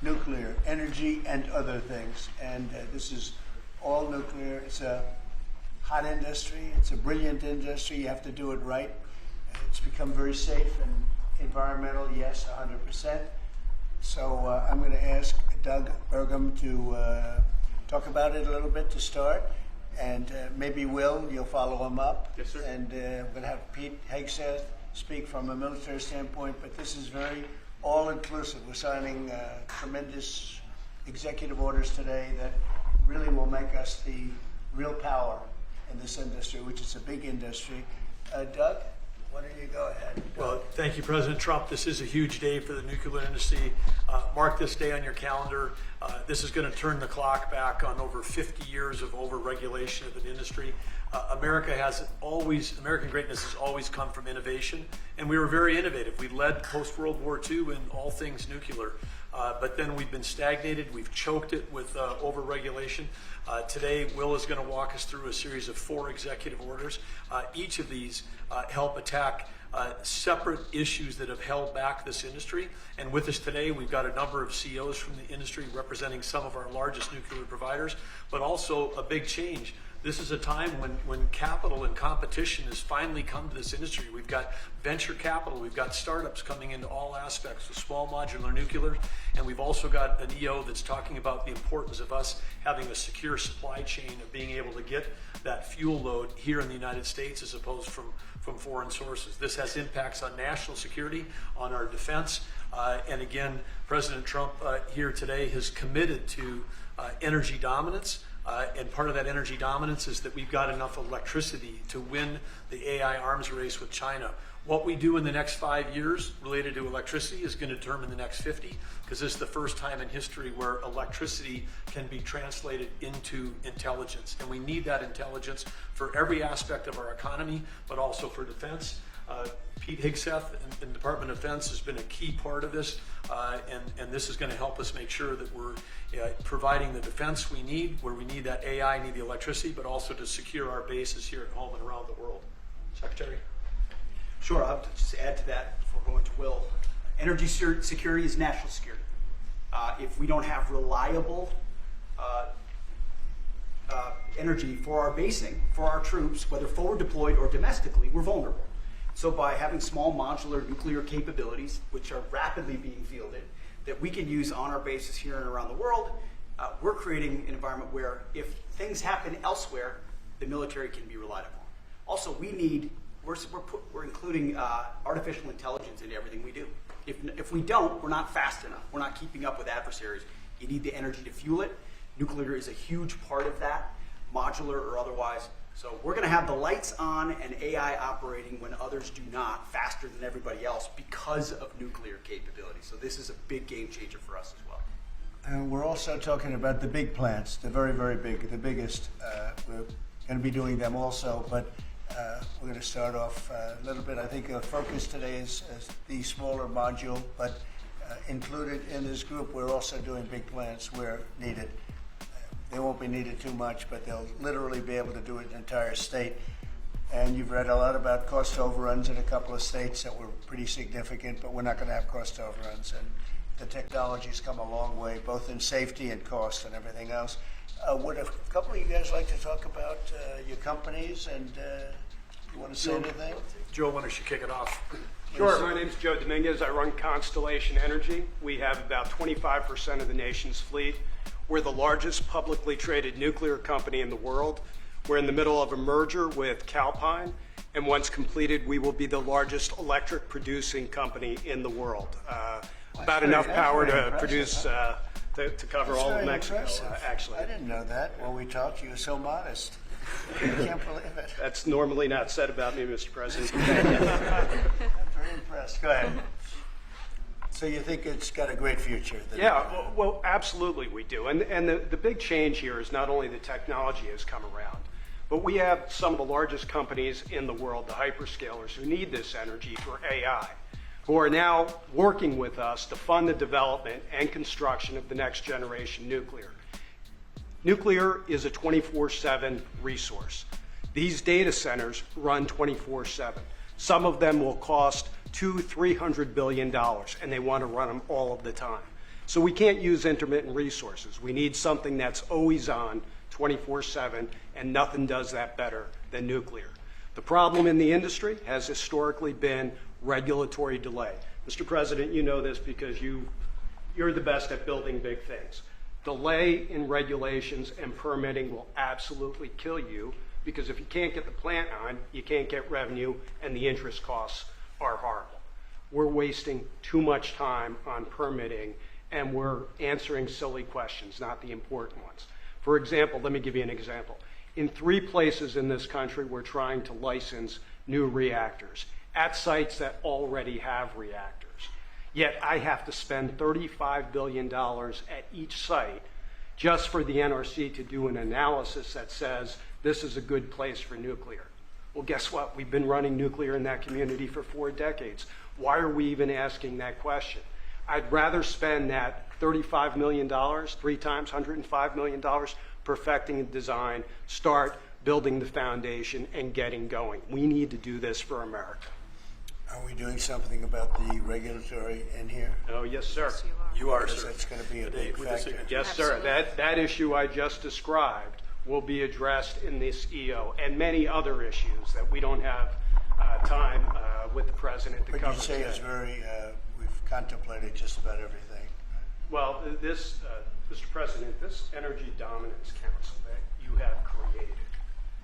nuclear energy and other things. And this is all nuclear. It's a hot industry. It's a brilliant industry. You have to do it right. It's become very safe and environmental, yes, 100%. So I'm going to ask Doug Burgum to talk about it a little bit to start. And maybe Will, you'll follow him up. Yes, sir. And I'm going to have Pete Hegseth speak from a military standpoint, but this is very all-inclusive. We're signing tremendous executive orders today that really will make us the real power in this industry, which is a big industry. Doug, why don't you go ahead? Well, thank you, President Trump. This is a huge day for the nuclear industry. Mark this day on your calendar. This is going to turn the clock back on over 50 years of over-regulation of the industry. American greatness has always come from innovation, and we were very innovative. We led post-World War II in all things nuclear, but then we've been stagnated. We've choked it with over-regulation. Today, Will is going to walk us through a series of 4 executive orders. Each of these help attack separate issues that have held back this industry. And with us today, we've got a number of CEOs from the industry representing some of our largest nuclear providers, but also a big change. This is a time when capital and competition has finally come to this industry. We've got venture capital, we've got startups coming into all aspects of small modular nuclear, and we've also got an EO that's talking about the importance of us having a secure supply chain of being able to get that fuel load here in the United States as opposed from foreign sources. This has impacts on national security, on our defense, and again, President Trump here today has committed to energy dominance. And part of that energy dominance is that we've got enough electricity to win the AI arms race with China. What we do in the next 5 years related to electricity is going to determine the next 50, because this is the first time in history where electricity can be translated into intelligence. And we need that intelligence for every aspect of our economy, but also for defense. Pete Hegseth in the Department of Defense has been a key part of this, and this is going to help us make sure that we're providing the defense we need, where we need that AI, need the electricity, but also to secure our bases here at home and around the world. Secretary? Sure, I'll just add to that before going to Will. Energy security is national security. If we don't have reliable energy for our basing, for our troops, whether forward deployed or domestically, we're vulnerable. So by having small modular nuclear capabilities, which are rapidly being fielded, that we can use on our bases here and around the world, we're creating an environment where if things happen elsewhere, the military can be relied upon. Also, we're including artificial intelligence into everything we do. If we don't, we're not fast enough. We're not keeping up with adversaries. You need the energy to fuel it. Nuclear is a huge part of that, modular or otherwise. So we're going to have the lights on and AI operating when others do not, faster than everybody else because of nuclear capability. So this is a big game changer for us as well. And we're also talking about the big plants, the very, very big, the biggest. We're going to be doing them also, but we're going to start off a little bit. I think the focus today is the smaller module, but included in this group, we're also doing big plants where needed. They won't be needed too much, but they'll literally be able to do it in an entire state. And you've read a lot about cost overruns in a couple of states that were pretty significant, but we're not going to have cost overruns. And the technology's come a long way, both in safety and cost and everything else. Would a couple of you guys like to talk about your companies and you want to say anything? Joe, why don't you kick it off? Sure. My name is Joe Dominguez. I run Constellation Energy. We have about 25% of the nation's fleet. We're the largest publicly traded nuclear company in the world. We're in the middle of a merger with Calpine, and once completed, we will be the largest electric producing company in the world. About enough power to produce, to cover all of Mexico, actually. I didn't know that. When we talked, you were so modest. I can't believe it. That's normally not said about me, Mr. President. I'm very impressed. Go ahead. So you think it's got a great future? Yeah, well, absolutely we do. And the big change here is not only the technology has come around, but we have some of the largest companies in the world, the hyperscalers, who need this energy for AI, who are now working with us to fund the development and construction of the next generation nuclear. Nuclear is a 24/7 resource. These data centers run 24/7. Some of them will cost $200–300 billion, and they want to run them all of the time. So we can't use intermittent resources. We need something that's always on, 24/7, and nothing does that better than nuclear. The problem in the industry has historically been regulatory delay. Mr. President, you know this because you're the best at building big things. Delay in regulations and permitting will absolutely kill you, because if you can't get the plant on, you can't get revenue, and the interest costs are horrible. We're wasting too much time on permitting, and we're answering silly questions, not the important ones. For example, let me give you an example. In 3 places in this country, we're trying to license new reactors at sites that already have reactors. Yet I have to spend $35 billion at each site just for the NRC to do an analysis that says this is a good place for nuclear. Well, guess what? We've been running nuclear in that community for 4 decades. Why are we even asking that question? I'd rather spend that $35 million, 3 times $105 million, perfecting a design, start building the foundation, and getting going. We need to do this for America. Are we doing something about the regulatory in here? Oh, yes, sir. You are, Because sir. that's going to be a Today big with the factor. signature. Yes, sir. That issue I just described will be addressed in this EO, and many other issues that we don't have time with the president to But cover you say it's today. very, we've contemplated just about everything. Well, this, Mr. President, this Energy Dominance Council that you have created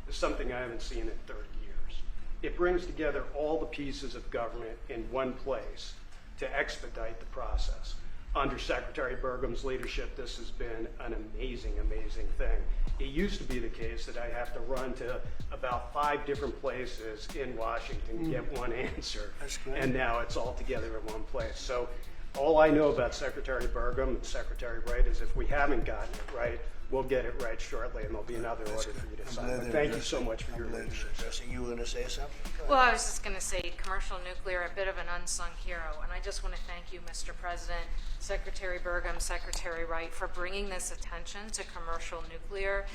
is something I haven't seen in 30 years. It brings together all the pieces of government in one place to expedite the process. Under Secretary Burgum's leadership, this has been an amazing, amazing thing. It used to be the case that I have to run to about 5 different places in Washington to get one answer. That's great. And now it's all together in one place. So all I know about Secretary Burgum and Secretary Wright is if we haven't gotten it right, we'll get it right shortly, and there'll be another order for you to I'm sign. glad But they're thank you addressing- so much for your I'm glad they're leadership. addressing. You were going to say something? Go ahead. Well, I was just going to say commercial nuclear, a bit of an unsung hero. And I just want to thank you, Mr. President, Secretary Burgum, Secretary Wright, for bringing this attention to commercial nuclear.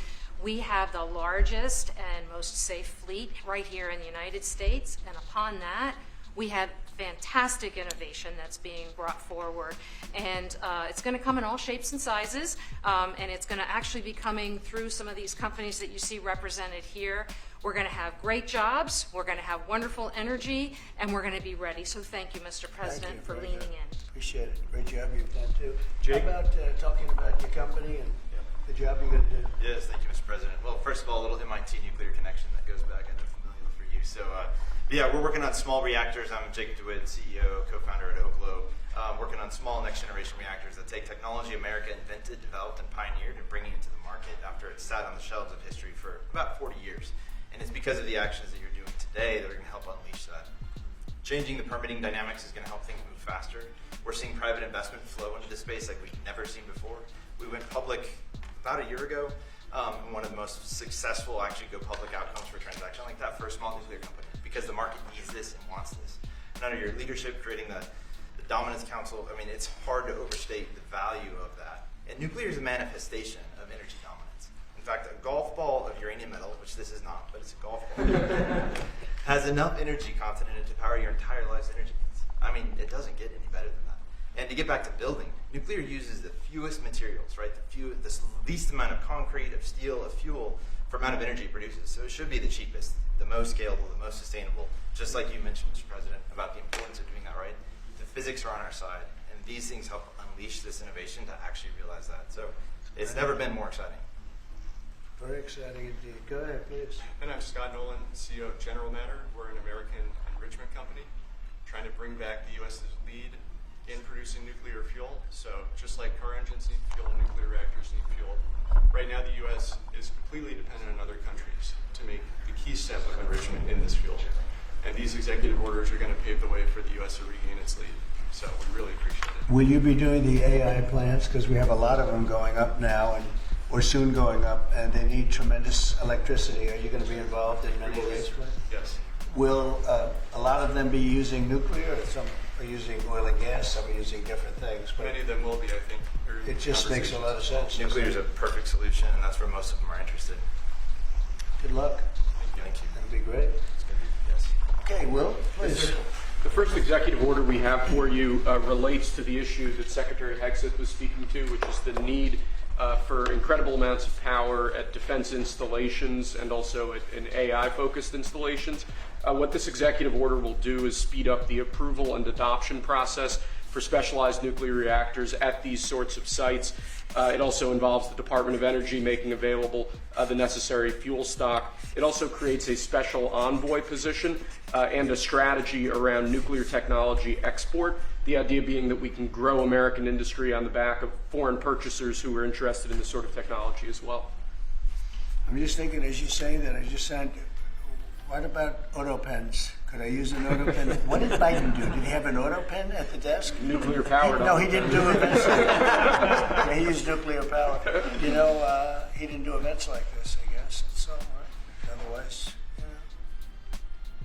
We have the largest and most safe fleet right here in the United States. And upon that, we have fantastic innovation that's being brought forward. And it's going to come in all shapes and sizes. And it's going to actually be coming through some of these companies that you see represented here. We're going to have great jobs, we're going to have wonderful energy, and we're going to be ready. So thank you, Mr. President, you. for Very leaning good. in. Appreciate it. Great job you've done, too. Jake? How about talking about your company and the job you're going to do? Yes, thank you, Mr. President. Well, first of all, a little MIT nuclear connection that goes back, I know, familiar for you. So, yeah, we're working on small reactors. I'm Jacob DeWitt, CEO, co-founder at Oklo. Working on small next-generation reactors that take technology America invented, developed, and pioneered and bringing it to the market after it sat on the shelves of history for about 40 years. And it's because of the actions that you're doing today that are going to help unleash that. Changing the permitting dynamics is going to help things move faster. We're seeing private investment flow into this space like we've never seen before. We went public about a year ago, and one of the most successful actually go public outcomes for a transaction like that for a small nuclear company, because the market needs this and wants this. And under your leadership, creating the Dominance Council, I mean, it's hard to overstate the value of that. And nuclear is a manifestation of energy dominance. In fact, a golf ball of uranium metal, which this is not, but it's a golf ball, has enough energy content in it to power your entire life's energy needs. I mean, it doesn't get any better than that. And to get back to building, nuclear uses the fewest materials, right? The least amount of concrete, of steel, of fuel for amount of energy it produces. So it should be the cheapest, the most scalable, the most sustainable, just like you mentioned, Mr. President, about the importance of doing that, right? The physics are on our side, and these things help unleash this innovation to actually realize that. So it's never been more exciting. Very exciting indeed. Go ahead, please. And I'm Scott Nolan, CEO of General Matter. We're an American enrichment company trying to bring back the U.S.'s lead in producing nuclear fuel. So just like car engines need fuel, nuclear reactors need fuel. Right now, the U.S. is completely dependent on other countries to make the key step of enrichment in this fuel. And these executive orders are going to pave the way for the U.S. to regain its lead. So we really appreciate it. Will you be doing the AI plants? Because we have a lot of them going up now, and or soon going up, and they need tremendous electricity. Are you going to be involved in many of these plants? Yes. Will a lot of them be using nuclear, or some are using oil and gas, some are using different things? But Many of them will be, I think. it just makes a lot of sense. Nuclear is a perfect solution, and that's where most of them are interested. Good luck. Thank you. That'll be great. It's going to be, yes. Okay, Will, please. The first executive order we have for you relates to the issue that Secretary Hegseth was speaking to, which is the need for incredible amounts of power at defense installations and also in AI-focused installations. What this executive order will do is speed up the approval and adoption process for specialized nuclear reactors at these sorts of sites. It also involves the Department of Energy making available the necessary fuel stock. It also creates a special envoy position and a strategy around nuclear technology export, the idea being that we can grow American industry on the back of foreign purchasers who are interested in this sort of technology as well. I'm just thinking, as you say that, I just said, what about auto pens? Could I use an auto pen? What did Biden do? Did he have an auto pen at the desk? Nuclear powered. No, he didn't do events like this. Yeah, he used nuclear power. You know, he didn't do events like this, I guess. It's all right. Otherwise,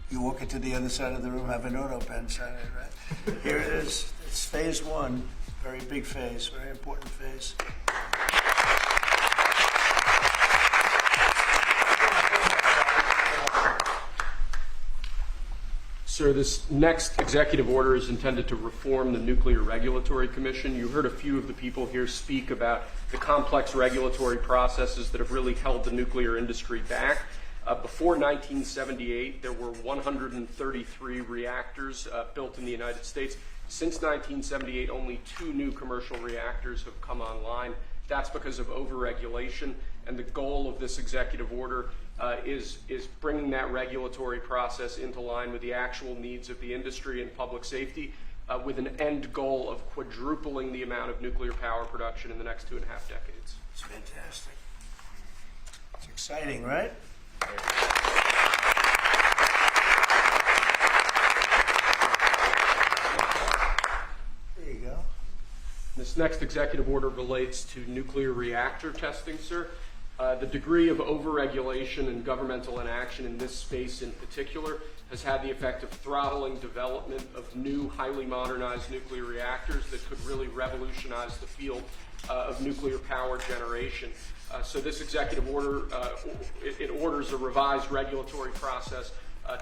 you walk into the other side of the room, have an auto pen sign it, right? Here it is. It's phase one. Very big phase, very important phase. Sir, this next executive order is intended to reform the Nuclear Regulatory Commission. You heard a few of the people here speak about the complex regulatory processes that have really held the nuclear industry back. Before 1978, there were 133 reactors built in the United States. Since 1978, only 2 new commercial reactors have come online. That's because of overregulation, and the goal of this executive order is bringing that regulatory process into line with the actual needs of the industry and public safety, with an end goal of quadrupling the amount of nuclear power production in the next 2.5 decades. It's fantastic. It's exciting, right? There you go. This next executive order relates to nuclear reactor testing, sir. The degree of overregulation and governmental inaction in this space in particular has had the effect of throttling development of new, highly modernized nuclear reactors that could really revolutionize the field of nuclear power generation. So this executive order, it orders a revised regulatory process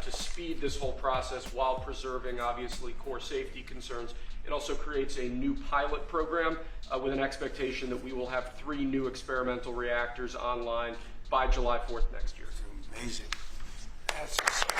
to speed this whole process while preserving, obviously, core safety concerns. It also creates a new pilot program with an expectation that we will have 3 new experimental reactors online by July 4th next year. Amazing. That's exciting.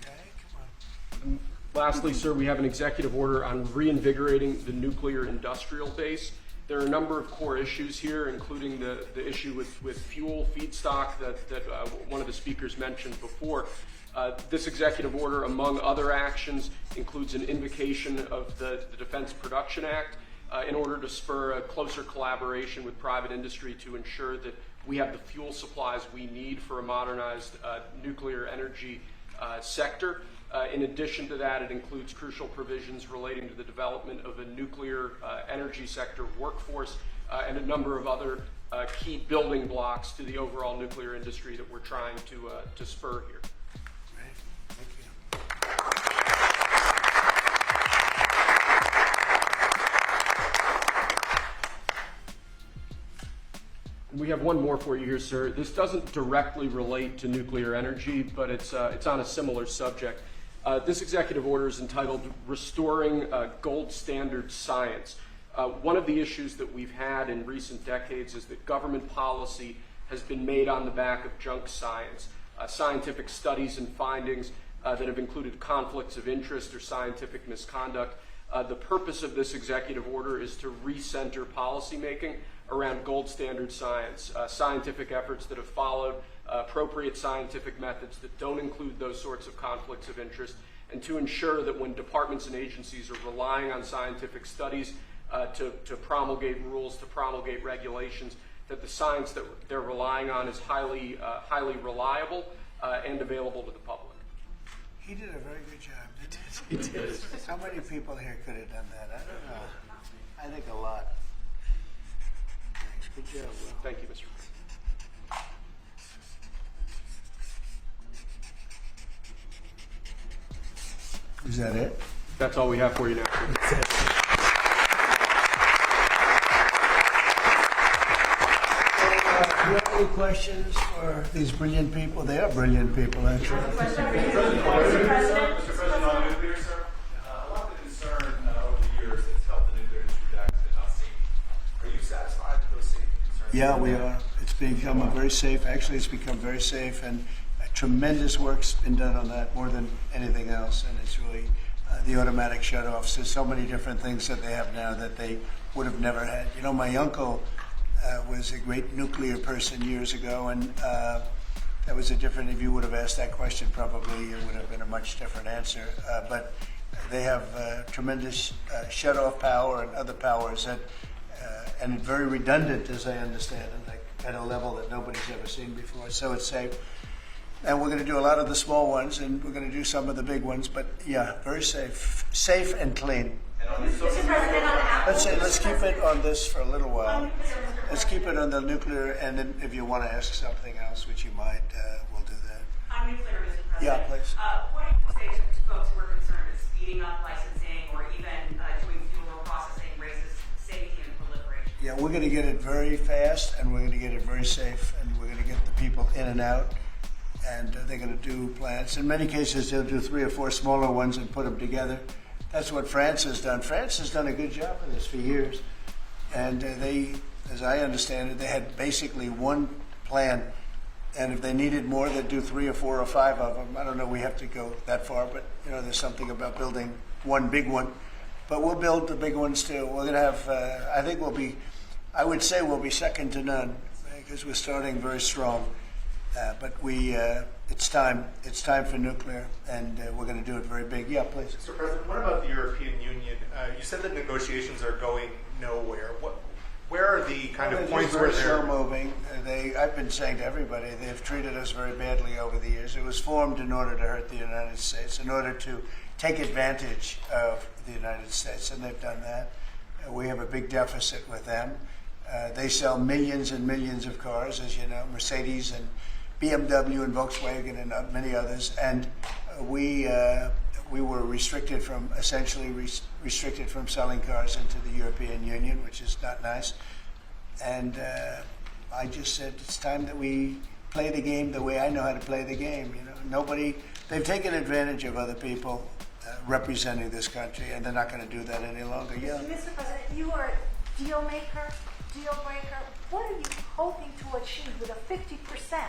Okay, come on. Lastly, sir, we have an executive order on reinvigorating the nuclear industrial base. There are a number of core issues here, including the issue with fuel feedstock that one of the speakers mentioned before. This executive order, among other actions, includes an invocation of the Defense Production Act in order to spur a closer collaboration with private industry to ensure that we have the fuel supplies we need for a modernized nuclear energy sector. In addition to that, it includes crucial provisions relating to the development of a nuclear energy sector workforce and a number of other key building blocks to the overall nuclear industry that we're trying to spur here. Great. Thank you. And we have one more for you here, sir. This doesn't directly relate to nuclear energy, but it's on a similar subject. This executive order is entitled Restoring Gold Standard Science. One of the issues that we've had in recent decades is that government policy has been made on the back of junk science, scientific studies and findings that have included conflicts of interest or scientific misconduct. The purpose of this executive order is to recenter policymaking around gold standard science, scientific efforts that have followed appropriate scientific methods that don't include those sorts of conflicts of interest, and to ensure that when departments and agencies are relying on scientific studies to promulgate rules, to promulgate regulations, that the science that they're relying on is highly reliable and available to the public. He did a very good job, didn't he? It is. How many people here could have done that? I don't know. I think a lot. Thanks. Good job, Will. Thank you, Mr. President. Is that it? That's all we have for you now. We have Any questions for these brilliant people? They are brilliant people, actually. Mr. President, on nuclear, sir, a lot of the concern over the years that's helped the nuclear industry back has been on safety. Are you satisfied with those safety concerns? Yeah, we are. It's become a very safe, actually it's become very safe, and tremendous work's been done on that, more than anything else, and it's really the automatic shutoffs. There's so many different things that they have now that they would have never had. You know, my uncle was a great nuclear person years ago, and that was a different, if you would have asked that question, probably it would have been a much different answer. But they have tremendous shut-off power and other powers that, and very redundant, as I understand it, like at a level that nobody's ever seen before. So it's safe. And we're going to do a lot of the small ones, and we're going to do some of the big ones. But yeah, very safe and clean. Mr. President, on Apple. Let's keep it on this for a little while. Let's keep it on the nuclear, and then if you want to ask something else, which you might, we'll do that. On nuclear, Mr. President. Yeah, please. What do you say to folks who are concerned that speeding up licensing or even doing fuel processing raises safety and proliferation? Yeah, we're going to get it very fast, and we're going to get it very safe, and we're going to get the people in and out, and they're going to do plants. In many cases, they'll do 3 or 4 smaller ones and put them together. That's what France has done. France has done a good job of this for years, and they, as I understand it, they had basically one plan, and if they needed more, they'd do 3 or 4 or 5 of them. I don't know, we have to go that far, but you know, there's something about building one big one. But we'll build the big ones too. We're going to have, I think I would say we'll be second to none, because we're starting very strong. But it's time for nuclear, and we're going to do it very big. Yeah, please. Mr. President, what about the European Union? You said that negotiations are going nowhere. Where are the kind of points where they're they're slow moving? I've been saying to everybody, they've treated us very badly over the years. It was formed in order to hurt the United States, in order to take advantage of the United States, and they've done that. We have a big deficit with them. They sell millions and millions of cars, as you know, Mercedes and BMW and Volkswagen and many others, and we were restricted from, essentially restricted from selling cars into the European Union, which is not nice. And I just said it's time that we play the game the way I know how to play the game. You know, they've taken advantage of other people representing this country, and they're not going to do that any longer. Yeah. Mr. President, you are a deal maker, deal breaker. What are you hoping to achieve with a 50%?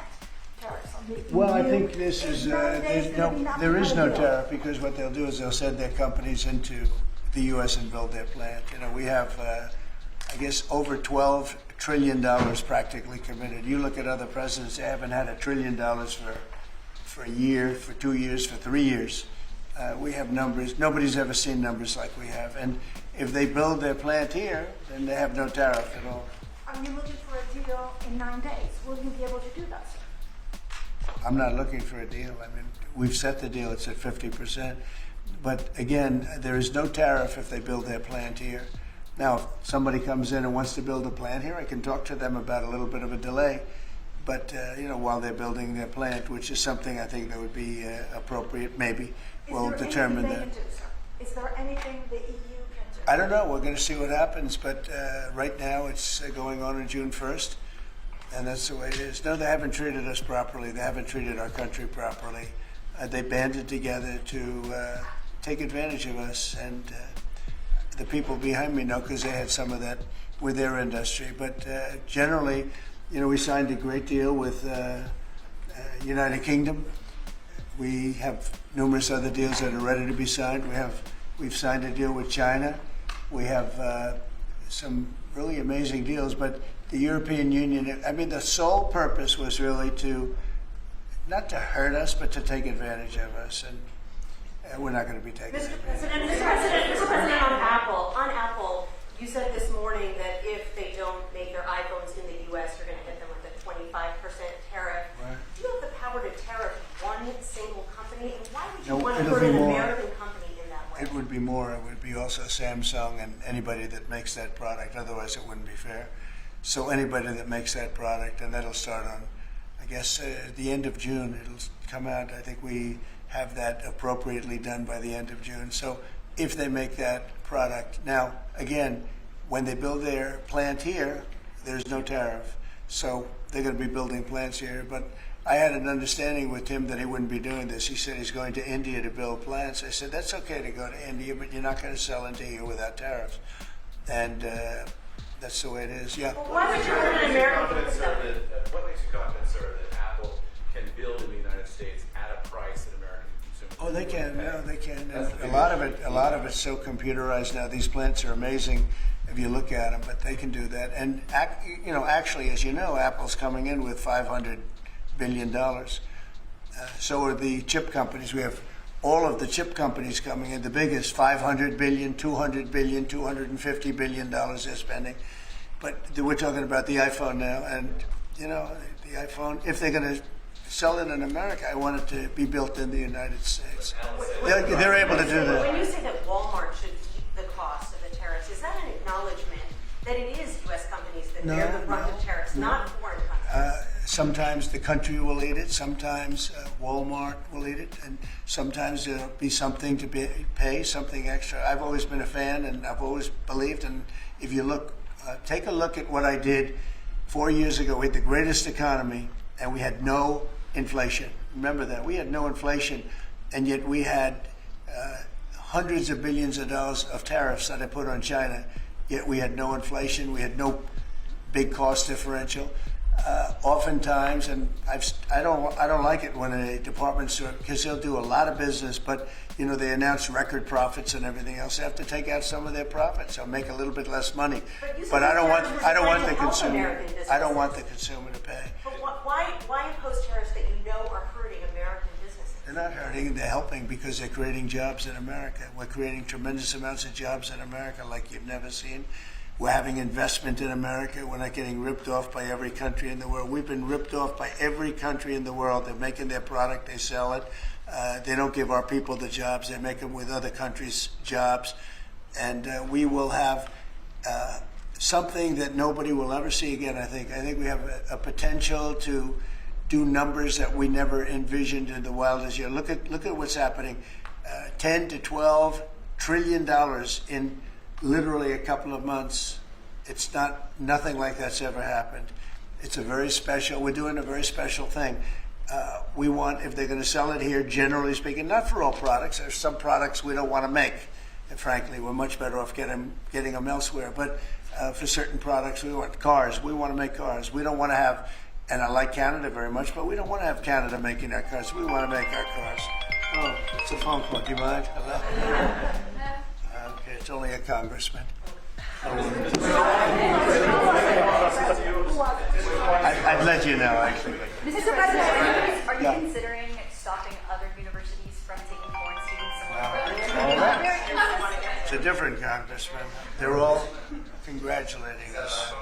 Well, I think this is, there is no tariff, because what they'll do is they'll send their companies into the U.S. and build their plant. You know, we have, I guess, over $12 trillion practically committed. You look at other presidents, they haven't had $1 trillion for a year, for 2 years, for 3 years. We have numbers, nobody's ever seen numbers like we have. And if they build their plant here, then they have no tariff at all. Are you looking for a deal in 9 days? Will you be able to do that, sir? I'm not looking for a deal. I mean, we've set the deal, it's at 50%. But again, there is no tariff if they build their plant here. Now, if somebody comes in and wants to build a plant here, I can talk to them about a little bit of a delay. But, you know, while they're building their plant, which is something I think that would be appropriate, maybe, we'll determine that. Is there anything they can do, sir? Is there anything the EU can do? I don't know. We're going to see what happens. But right now, it's going on June 1st. And that's the way it is. No, they haven't treated us properly. They haven't treated our country properly. They banded together to take advantage of us. And the people behind me know, because they had some of that with their industry. But generally, you know, we signed a great deal with United Kingdom. We have numerous other deals that are ready to be signed. We've signed a deal with China. We have some really amazing deals, but the European Union, I mean, the sole purpose was really not to hurt us, but to take advantage of us, and we're not going to be taking Mr. advantage. Mr. President, on Apple, you said this morning that if they don't make their iPhones in the U.S., you're going to hit them with a 25% tariff. Right. Do you have the power to tariff one single company, and why would you No, want to it'll hurt be an more. American company in that way? It would be more. It would be also Samsung and anybody that makes that product. Otherwise, it wouldn't be fair. So anybody that makes that product, and that'll start on, I guess, at the end of June. It'll come out. I think we have that appropriately done by the end of June. So if they make that product. Now, again, when they build their plant here, there's no tariff. So they're going to be building plants here. But I had an understanding with him that he wouldn't be doing this. He said he's going to India to build plants. I said, that's okay to go to India, but you're not going to sell into here without tariffs. And that's the way it is. Yeah. Why would you live in America? What makes you confident, sir, that Apple can build in the United States at a price that American consumers? Oh, they can. No, they can. And a lot of it's so computerized now. These plants are amazing if you look at them, but they can do that. And actually, as you know, Apple's coming in with $500 billion. So are the chip companies. We have all of the chip companies coming in. The biggest, $500 billion, $200 billion, $250 billion they're spending. But we're talking about the iPhone now, and the iPhone. If they're going to sell it in America, I want it to be built in the United States. They're able to do that. When you say that Walmart should eat the cost of the tariffs, is that an acknowledgement that it is U.S. companies that bear the brunt of tariffs, not foreign countries? Sometimes the country will eat it. Sometimes Walmart will eat it, and sometimes there'll be something to pay, something extra. I've always been a fan, and I've always believed. And if you look, take a look at what I did 4 years ago. We had the greatest economy, and we had no inflation. Remember that. We had no inflation, and yet we had hundreds of billions of dollars of tariffs that I put on China, yet we had no inflation. We had no big cost differential. Oftentimes, and I don't like it when a department store, because they'll do a lot of business, but they announce record profits and everything else. They have to take out some of their profits or make a little bit less money. But I don't want the consumer. I don't want the consumer to pay. But why impose tariffs that you know are hurting American businesses? They're not hurting. They're helping because they're creating jobs in America. We're creating tremendous amounts of jobs in America like you've never seen. We're having investment in America. We're not getting ripped off by every country in the world. We've been ripped off by every country in the world. They're making their product. They sell it. They don't give our people the jobs. They make them with other countries' jobs. And we will have something that nobody will ever see again, I think. I think we have a potential to do numbers that we never envisioned in the wildest year. Look at what's happening. 10 to 12 trillion dollars in literally a couple of months. It's nothing like that's ever happened. It's we're doing a very special thing. We want, if they're going to sell it here, generally speaking, not for all products. There's some products we don't want to make. And frankly, we're much better off getting them elsewhere. But for certain products, we want cars. We want to make cars. We don't want to have, and I like Canada very much, but we don't want to have Canada making our cars. We want to make our cars. Oh, it's a phone call. Do you mind? Hello? Okay, it's only a congressman. I'd let you know, actually. Mr. President, are you considering stopping other universities from taking foreign students? It's a different congressman. They're all congratulating us.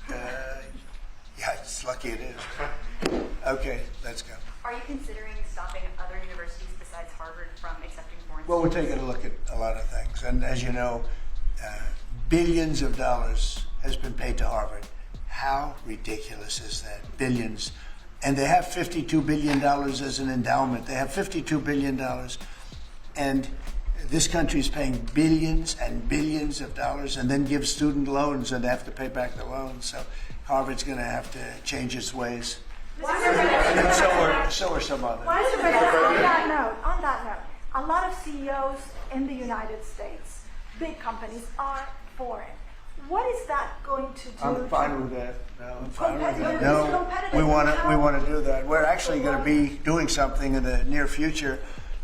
Yeah, it's lucky it is. Okay, let's go. Are you considering stopping other universities besides Harvard from accepting foreign Well, we're students? taking a look at a lot of things. And as you know, billions of dollars has been paid to Harvard. How ridiculous is that? Billions. And they have $52 billion as an endowment. They have $52 billion. And this country is paying billions and billions of dollars and then gives student loans and they have to pay back the loans. So Harvard's going to have to change its ways. And so are some others. Mr. President, on that note, a lot of CEOs in the United States, big companies, are foreign. What is that going to do? I'm fine with that. No, I'm fine with that. Competitive. No, Competitive. we want to do that. We're actually going to be doing something in the near future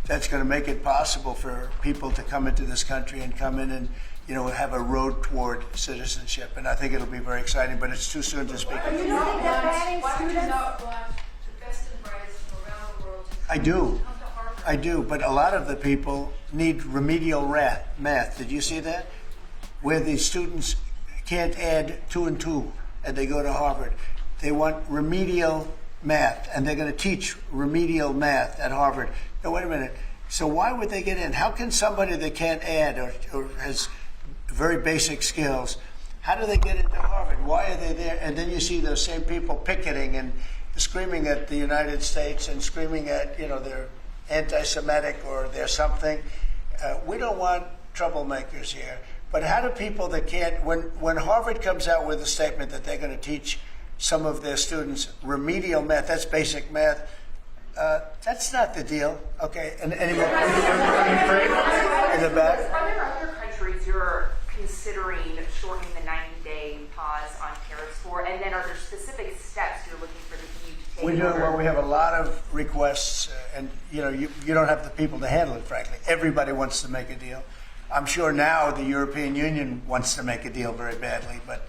that's going to make it possible for people to come into this country and come in and have a road toward citizenship. And I think it'll be very exciting, but it's too soon to speak. You don't think that banning students? want the best and brightest from around the world to I do. come to Harvard? I do, but a lot of the people need remedial math. Did you see that? Where the students can't add 2 and 2 and they go to Harvard. They want remedial math and they're going to teach remedial math at Harvard. Now, wait a minute. So why would they get in? How can somebody that can't add or has very basic skills, how do they get into Harvard? Why are they there? And then you see those same people picketing and screaming at the United States and screaming at, they're anti-Semitic or they're something. We don't want troublemakers here. But how do people that can't, when Harvard comes out with a statement that they're going to teach some of their students remedial math. That's basic math. That's not the deal. Okay, and any more? In the back. Are there other countries you're considering shortening the 90-day pause on tariffs for? And then are there specific steps you're looking for the EU to take? We do. Well, we have a lot of requests, and you don't have the people to handle it. Frankly, everybody wants to make a deal. I'm sure now the European Union wants to make a deal very badly, but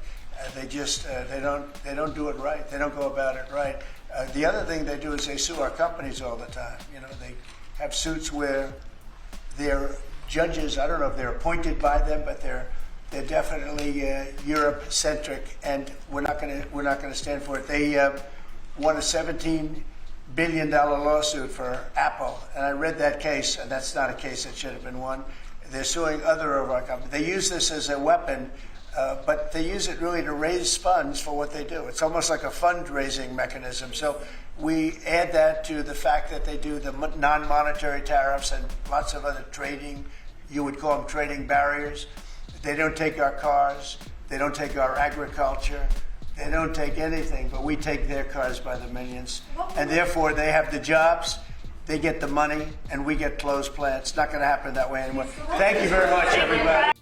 they just they don't do it right. They don't go about it right. The other thing they do is they sue our companies all the time. They have suits where their judges, I don't know if they're appointed by them, but they're definitely Europe-centric, and we're not going to stand for it. They won a $17 billion lawsuit for Apple, and I read that case, and that's not a case that should have been won. They're suing other of our companies. They use this as a weapon, but they use it really to raise funds for what they do. It's almost like a fundraising mechanism. So we add that to the fact that they do the non-monetary tariffs and lots of other trading, you would call them trading barriers. They don't take our cars. They don't take our agriculture. They don't take anything, but we take their cars by the millions. And therefore, they have the jobs, they get the money, and we get closed plants. It's not going to happen that way anymore. Thank you very much, everybody.